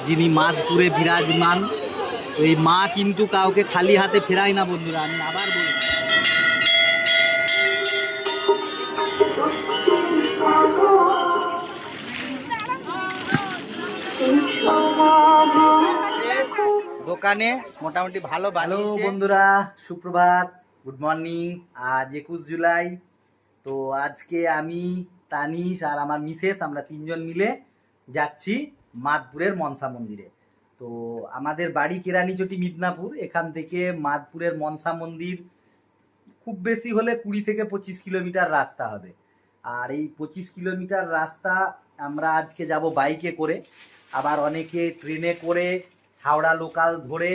যিনি মাদপুরে বিরাজমান, এই মা কিন্তু কাউকে খালি হাতে ফেরায় না বন্ধুরা, আমি আবার বলছি। দোকানে মোটামুটি ভালো ভালো বন্ধুরা, সুপ্রভাত, গুড মর্নিং। আজ 21 জুলাই। তো আজকে আমি, তানিশ আর আমার মিসেস, আমরা তিনজন মিলে যাচ্ছি মাদপুরের মনসা মন্দিরে। তো আমাদের বাড়ি কেরানীচটি মিদনাপুর, এখান থেকে মাদপুরের মনসা মন্দির খুব বেশি হলে 20 থেকে 25 কিলোমিটার রাস্তা হবে। আর এই 25 কিলোমিটার রাস্তা আমরা আজকে যাব বাইকে করে, আবার অনেকে ট্রেনে করে, হাওড়া লোকাল ধরে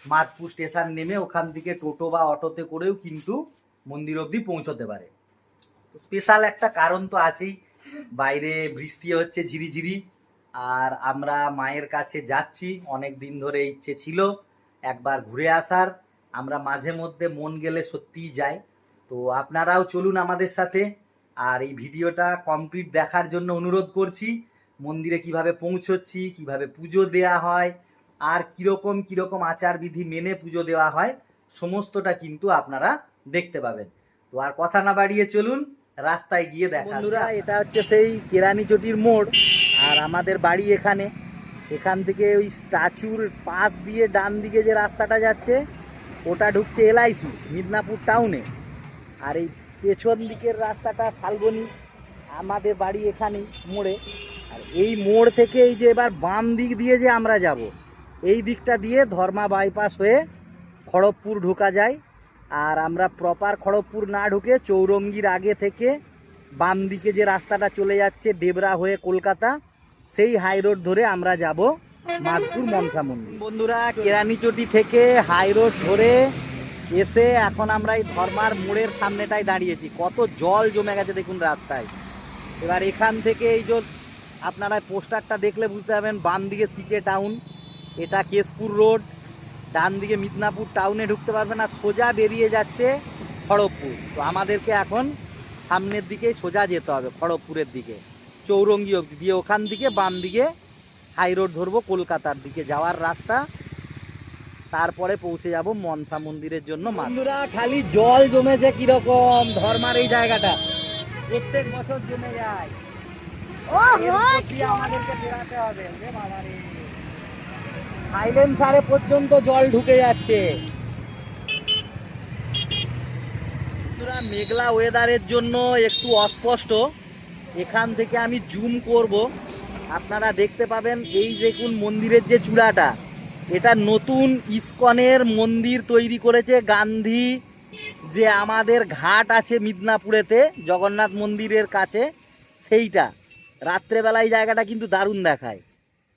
মাদপুর স্টেশন নেমে ওখান থেকে টোটো বা অটোতে করেও কিন্তু মন্দির অবধি পৌঁছতে পারে। তো স্পেশাল একটা কারণ তো আছেই, বাইরে বৃষ্টি হচ্ছে ঝিরিঝিরি, আর আমরা মায়ের কাছে যাচ্ছি। অনেক দিন ধরে ইচ্ছে ছিল একবার ঘুরে আসার, আমরা মাঝে মধ্যে মন গেলে সত্যিই যাই। তো আপনারাও চলুন আমাদের সাথে, আর এই ভিডিওটা কমপ্লিট দেখার জন্য অনুরোধ করছি। মন্দিরে কিভাবে পৌঁছচ্ছি, কিভাবে পুজো দেয়া হয়, আর কিরকম কিরকম আচার বিধি মেনে পুজো দেওয়া হয়, সমস্তটা কিন্তু আপনারা দেখতে পাবেন। তো আর কথা না বাড়িয়ে চলুন রাস্তায় গিয়ে দেখা। বন্ধুরা, এটা হচ্ছে সেই কেরানীচটির মোড়, আর আমাদের বাড়ি এখানে। এখান থেকে ওই স্ট্যাচুর পাশ দিয়ে ডান দিকে যে রাস্তাটা যাচ্ছে, ওটা ঢুকছে এলআইসি মিদনাপুর টাউনে। আর এই পেছন দিকের রাস্তাটা শালবনী, আমাদের বাড়ি এখানেই মোড়ে। আর এই মোড় থেকে এই যে এবার বাম দিক দিয়ে যে আমরা যাব, এই দিকটা দিয়ে ধর্মা বাইপাস হয়ে খড়গপুর ঢোকা যায়। আর আমরা প্রপার খড়গপুর না ঢুকে চৌরঙ্গির আগে থেকে বাম দিকে যে রাস্তাটা চলে যাচ্ছে ডেবরা হয়ে কলকাতা, সেই হাই রোড ধরে আমরা যাব মাদপুর মনসা মন্দির। বন্ধুরা, কেরানীচটি থেকে হাই রোড ধরে এসে এখন আমরা এই ধর্মার মোড়ের সামনেটায় দাঁড়িয়েছি। কত জল জমে গেছে দেখুন রাস্তায়। এবার এখান থেকে এই যে আপনারা পোস্টারটা দেখলে বুঝতে পারবেন, বাম দিকে সিকে টাউন, এটা কেশপুর রোড, ডান দিকে মিদনাপুর টাউনে ঢুকতে পারবেন, আর সোজা বেরিয়ে যাচ্ছে খড়গপুর। তো আমাদেরকে এখন সামনের দিকে সোজা যেতে হবে খড়গপুরের দিকে, চৌরঙ্গি অবধি দিয়ে ওখান থেকে বাম দিকে হাই রোড ধরবো কলকাতার দিকে যাওয়ার রাস্তা। তারপরে পৌঁছে যাব মনসা মন্দিরের জন্য। বন্ধুরা, খালি জল জমেছে কিরকম ধর্মার এই জায়গাটা, প্রত্যেক বছর জমে যায়। আমাদেরকে ফেরাতে হবে, সাইলেন্সারে পর্যন্ত জল ঢুকে যাচ্ছে। মেঘলা ওয়েদারের জন্য একটু অস্পষ্ট, এখান থেকে আমি জুম করব, আপনারা দেখতে পাবেন। এই দেখুন মন্দিরের যে চূড়াটা, এটা নতুন ইস্কনের মন্দির তৈরি করেছে গান্ধী। যে আমাদের ঘাট আছে মিদনাপুরেতে জগন্নাথ মন্দিরের কাছে, সেইটা রাত্রেবেলায় জায়গাটা কিন্তু দারুণ দেখায়।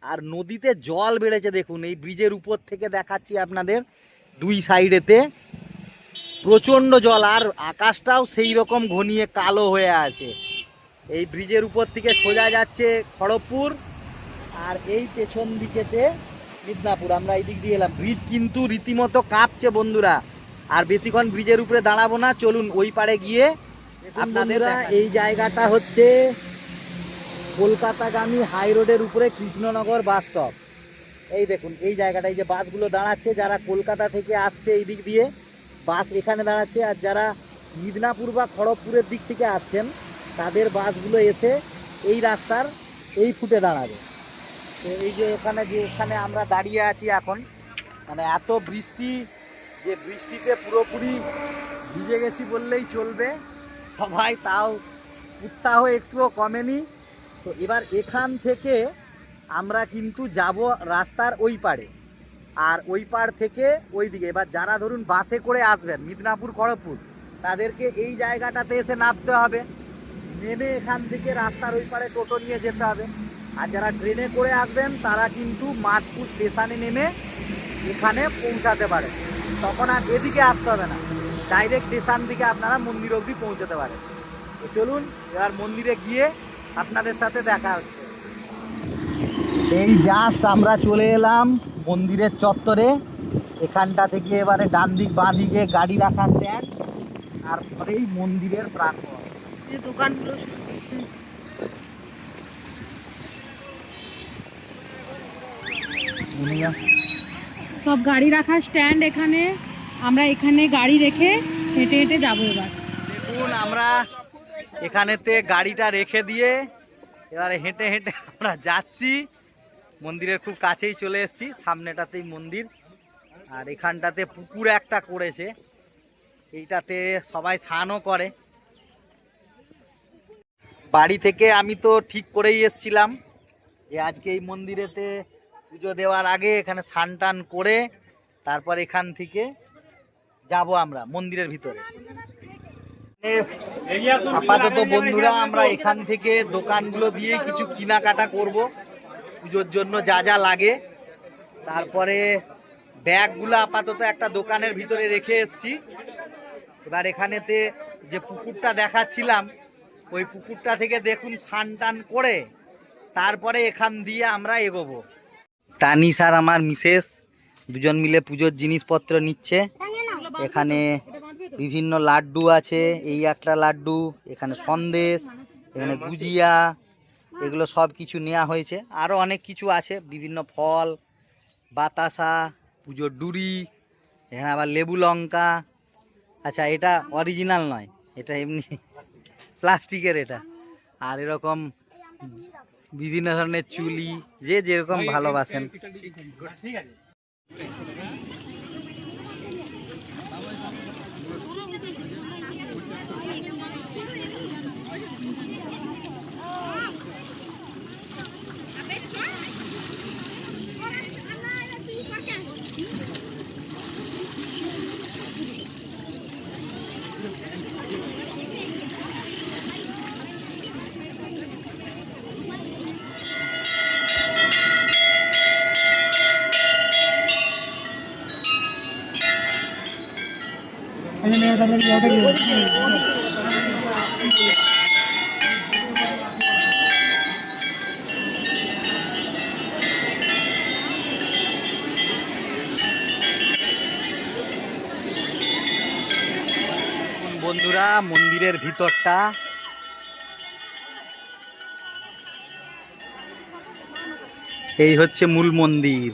আর নদীতে জল বেড়েছে দেখুন, এই ব্রিজের উপর থেকে দেখাচ্ছি আপনাদের, দুই সাইডেতে প্রচণ্ড জল, আর আকাশটাও সেই রকম ঘনিয়ে কালো হয়ে আছে। এই ব্রিজের উপর থেকে সোজা যাচ্ছে খড়গপুর, আর এই পেছন দিকেতে মিদনাপুর। আমরা এই দিক দিয়ে এলাম, ব্রিজ কিন্তু রীতিমতো কাঁপছে বন্ধুরা। আর বেশিক্ষণ ব্রিজের উপরে দাঁড়াবো না, চলুন ওই পারে গিয়ে আপনাদের। এই জায়গাটা হচ্ছে কলকাতাগামী হাই রোডের উপরে কৃষ্ণনগর বাস স্টপ। এই দেখুন এই জায়গাটা, এই যে বাসগুলো দাঁড়াচ্ছে, যারা কলকাতা থেকে আসছে এই দিক দিয়ে বাস এখানে দাঁড়াচ্ছে, আর যারা মিদনাপুর বা খড়গপুরের দিক থেকে আসছেন তাদের বাসগুলো এসে এই রাস্তার এই ফুটে দাঁড়াবে। তো এই যে এখানে আমরা দাঁড়িয়ে আছি এখন, মানে এত বৃষ্টি, যে বৃষ্টিতে পুরোপুরি ভিজে গেছি বললেই চলবে সবাই, তাও উৎসাহ একটুও কমেনি। তো এবার এখান থেকে আমরা কিন্তু যাব রাস্তার ওই পারে, আর ওই পার থেকে ওই দিকে। এবার যারা ধরুন বাসে করে আসবেন মিদনাপুর খড়গপুর, তাদেরকে এই জায়গাটাতে এসে নামতে হবে, নেমে এখান থেকে রাস্তার ওই পারে টোটো নিয়ে যেতে হবে। আর যারা ট্রেনে করে আসবেন তারা কিন্তু মাদপুর স্টেশনে নেমে এখানে পৌঁছাতে পারে, তখন আর এদিকে আসতে হবে না, ডাইরেক্ট স্টেশন থেকে আপনারা মন্দির অবধি পৌঁছতে পারেন। তো চলুন এবার মন্দিরে গিয়ে আপনাদের সাথে দেখা হচ্ছে। এই জাস্ট আমরা চলে এলাম মন্দিরের চত্বরে। এখানটা থেকে এবারে ডান দিক বাঁ দিকে গাড়ি রাখার স্ট্যান্ড, তারপরেই মন্দিরের প্রাঙ্গণ। দোকানগুলো সব গাড়ি রাখার স্ট্যান্ড এখানে, আমরা এখানে গাড়ি রেখে হেঁটে হেঁটে যাবো এবার। দেখুন আমরা এখানেতে গাড়িটা রেখে দিয়ে এবারে হেঁটে হেঁটে আমরা যাচ্ছি, মন্দিরের খুব কাছেই চলে এসেছি, সামনেটাতেই মন্দির। আর এখানটাতে পুকুর একটা করেছে, এইটাতে সবাই স্নানও করে। বাড়ি থেকে আমি তো ঠিক করেই এসছিলাম যে আজকে এই মন্দিরেতে পুজো দেওয়ার আগে এখানে স্নান টান করে তারপর এখান থেকে যাব আমরা মন্দিরের ভিতরে। আপাতত বন্ধুরা আমরা এখান থেকে দোকানগুলো দিয়ে কিছু কেনাকাটা করব পুজোর জন্য যা যা লাগে। তারপরে ব্যাগগুলো আপাতত একটা দোকানের ভিতরে রেখে এসেছি। এবার এখানেতে যে পুকুরটা দেখাচ্ছিলাম ওই পুকুরটা থেকে দেখুন স্নান টান করে তারপরে এখান দিয়ে আমরা এগোবো। তানিশ আর আমার মিসেস দুজন মিলে পুজোর জিনিসপত্র নিচ্ছে। এখানে বিভিন্ন লাড্ডু আছে, এই একটা লাড্ডু, এখানে সন্দেশ, এখানে গুজিয়া, এগুলো সব কিছু নেওয়া হয়েছে। আরও অনেক কিছু আছে, বিভিন্ন ফল, বাতাসা, পুজোর ডুরি, এখানে আবার লেবু লঙ্কা। আচ্ছা এটা অরিজিনাল নয়, এটা এমনি প্লাস্টিকের এটা। আর এরকম বিভিন্ন ধরনের চুলি, যে যেরকম ভালোবাসেন। ঠিক আছে। বন্ধুরা মন্দিরের ভিতরটা এই হচ্ছে মূল মন্দির।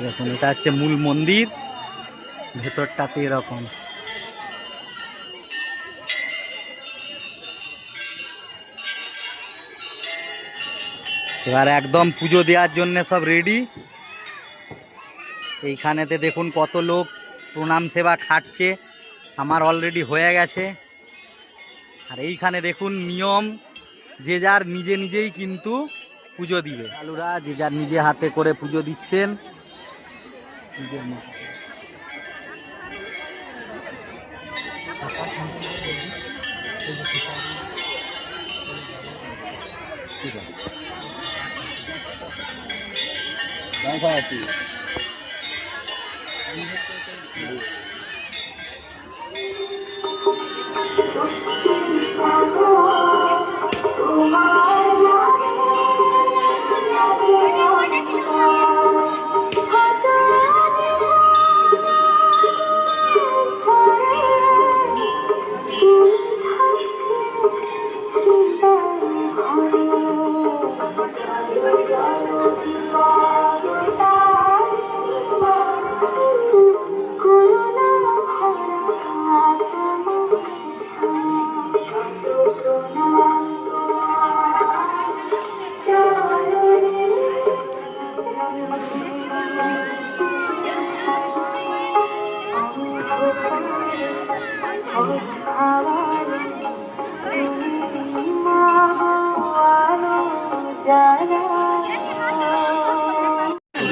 দেখুন এটা হচ্ছে মূল মন্দির, ভেতরটাতে এরকম। এবার একদম পুজো দেওয়ার জন্য সব রেডি। এইখানেতে দেখুন কত লোক প্রণাম সেবা খাটছে, আমার অলরেডি হয়ে গেছে। আর এইখানে দেখুন নিয়ম, যে যার নিজে নিজেই কিন্তু পুজো দিবে। আলুরা যে যার নিজে হাতে করে পুজো দিচ্ছেন। ঠিক আছে।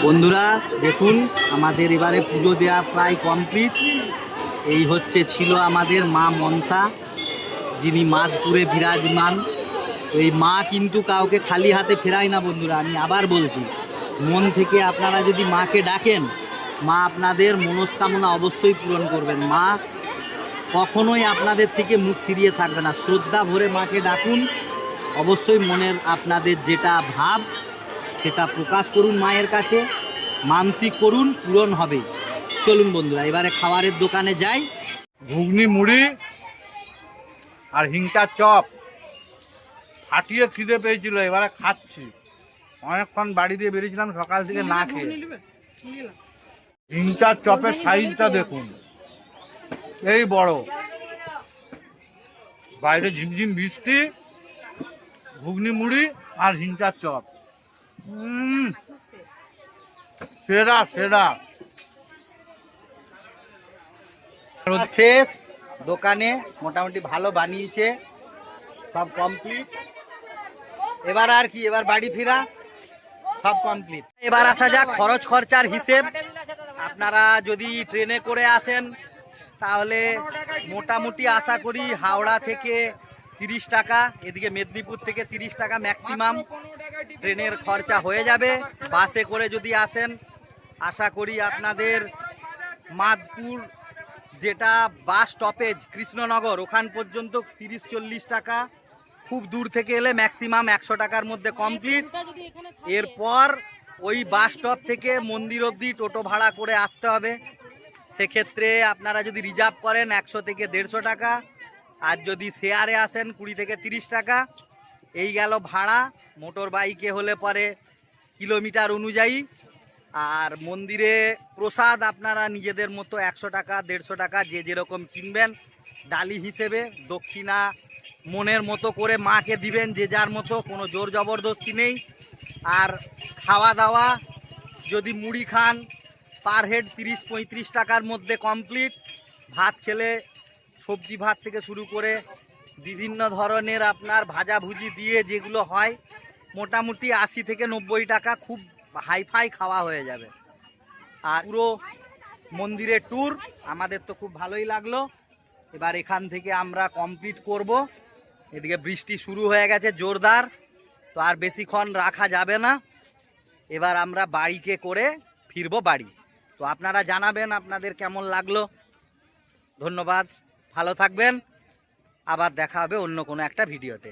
বন্ধুরা দেখুন আমাদের এবারে পুজো দেওয়া প্রায় কমপ্লিট। এই ছিল আমাদের মা মনসা, যিনি মাদপুরে বিরাজমান। এই মা কিন্তু কাউকে খালি হাতে ফেরায় না বন্ধুরা, আমি আবার বলছি, মন থেকে আপনারা যদি মাকে ডাকেন, মা আপনাদের মনস্কামনা অবশ্যই পূরণ করবেন। মা কখনোই আপনাদের থেকে মুখ ফিরিয়ে থাকবে না। শ্রদ্ধা ভরে মাকে ডাকুন, অবশ্যই মনের আপনাদের যেটা ভাব সেটা প্রকাশ করুন মায়ের কাছে, মানসিক করুন, পূরণ হবে। চলুন বন্ধুরা এবারে খাবারের দোকানে যাই। ঘুগনি মুড়ি আর হিংটার চপ ফাটিয়ে খিদে পেয়েছিল, এবারে খাচ্ছি। অনেকক্ষণ বাড়ি দিয়ে বেরিয়েছিলাম সকাল থেকে না খেয়ে। হিংচার চপের সাইজটা দেখুন, এই বড়, বাইরে ঝিমঝিম বৃষ্টি, ঘুগনি মুড়ি আর হিংচার চপ। সেরা সেরা। শেষ, দোকানে মোটামুটি ভালো বানিয়েছে, সব কমপ্লিট। এবার আর কি, এবার বাড়ি ফেরা, সব কমপ্লিট। এবার আসা যাক খরচ খরচার হিসেব। আপনারা যদি ট্রেনে করে আসেন তাহলে মোটামুটি আশা করি হাওড়া থেকে 30 টাকা, এদিকে মেদিনীপুর থেকে 30 টাকা ম্যাক্সিমাম ট্রেনের খরচা হয়ে যাবে। বাসে করে যদি আসেন আশা করি আপনাদের মাদপুর যেটা বাস স্টপেজ কৃষ্ণনগর ওখান পর্যন্ত 30-40 টাকা, খুব দূর থেকে এলে ম্যাক্সিমাম 100 টাকার মধ্যে কমপ্লিট। এরপর ওই বাস স্টপ থেকে মন্দির অবধি টোটো ভাড়া করে আসতে হবে। সেক্ষেত্রে আপনারা যদি রিজার্ভ করেন 100 থেকে 150 টাকা, আর যদি শেয়ারে আসেন 20 থেকে 30 টাকা। এই গেল ভাড়া। মোটর বাইকে হলে পরে কিলোমিটার অনুযায়ী। আর মন্দিরে প্রসাদ আপনারা নিজেদের মতো 100 টাকা 150 টাকা যে যেরকম কিনবেন, ডালি হিসেবে দক্ষিণা মনের মতো করে মাকে দিবেন, যে যার মতো, কোনো জোর জবরদস্তি নেই। আর খাওয়া দাওয়া যদি মুড়ি খান পার হেড 30-35 টাকার মধ্যে কমপ্লিট। ভাত খেলে সবজি ভাত থেকে শুরু করে বিভিন্ন ধরনের আপনার ভাজাভুজি দিয়ে যেগুলো হয়, মোটামুটি 80 থেকে 90 টাকা খুব হাইফাই খাওয়া হয়ে যাবে। আর পুরো মন্দিরের ট্যুর আমাদের তো খুব ভালোই লাগলো। এবার এখান থেকে আমরা কমপ্লিট করব। এদিকে বৃষ্টি শুরু হয়ে গেছে জোরদার, তো আর বেশিক্ষণ রাখা যাবে না। এবার আমরা বাড়িকে করে ফিরবো বাড়ি। তো আপনারা জানাবেন আপনাদের কেমন লাগলো। ধন্যবাদ, ভালো থাকবেন, আবার দেখা হবে অন্য কোনো একটা ভিডিওতে।